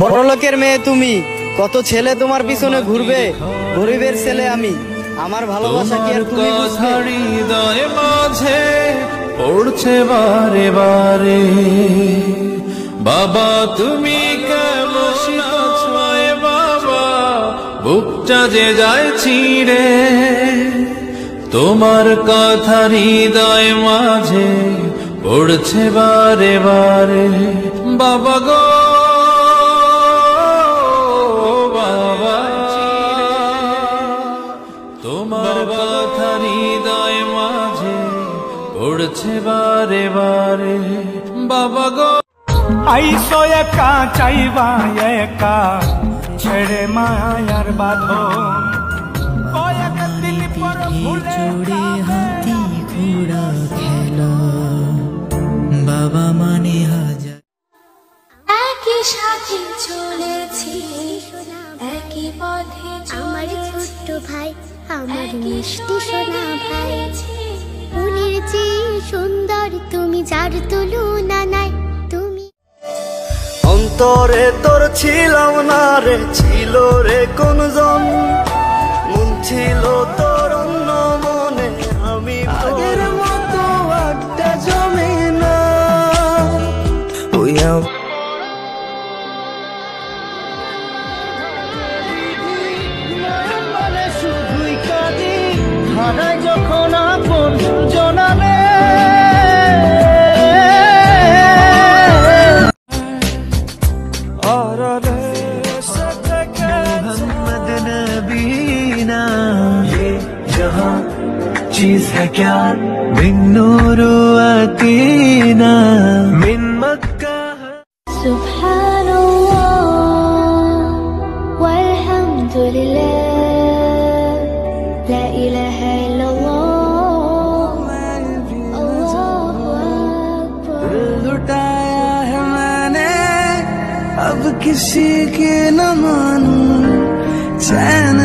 বড়লোকের মেয়ে তুমি, কত ছেলে তোমার পিছনে ঘুরবে, গরিবের ছেলে আমি, আমার ভালোবাসা কি আর তুমি বুঝবে? হৃদয় মাঝে পড়ছে বারে বারে, বাবা তুমি কেমন আছো বাবা, বুকটা যে যায় ছিঁড়ে, তোমার কথা হৃদয় মাঝে পড়ছে বারে বারে, বাবা গো বাবা, তোমার কথা হৃদয় মাঝে পড়ছে বারে বারে, বাবা গো। আইসো একা চাইবা একা ছেড়ে মায়ার বাঁধন, চড়ে হাতি ঘোড়া খেলা, বাবা মানে হাজার। একই সাথে চলেছি, একই পথে আমার ছোট্ট ভাই, আমার মিষ্টি সোনা ভাই, ফুলের চেয়ে সুন্দর তুমি, যার তুলনা নাই তুমি। অন্তরে তোর ছিলাম না রে, ছিল রে কোন জন, মন ছিল তোর অন্য মনে, আমি আগের মতো একটা জমে না। শুধুই কাঁদি হারাই যখন আপন জনালে, मोहम्मद नबीना ये जहां चीज है क्या, बिन नूर अतीना मिन मक्का। सुब्हानल्लाह वल्हम्दुलिल्लाह, ला इलाहा इल्लल्लाह, अल्लाहु अकबर। लुटाया है मैंने अब किसी की न मानूं, चैन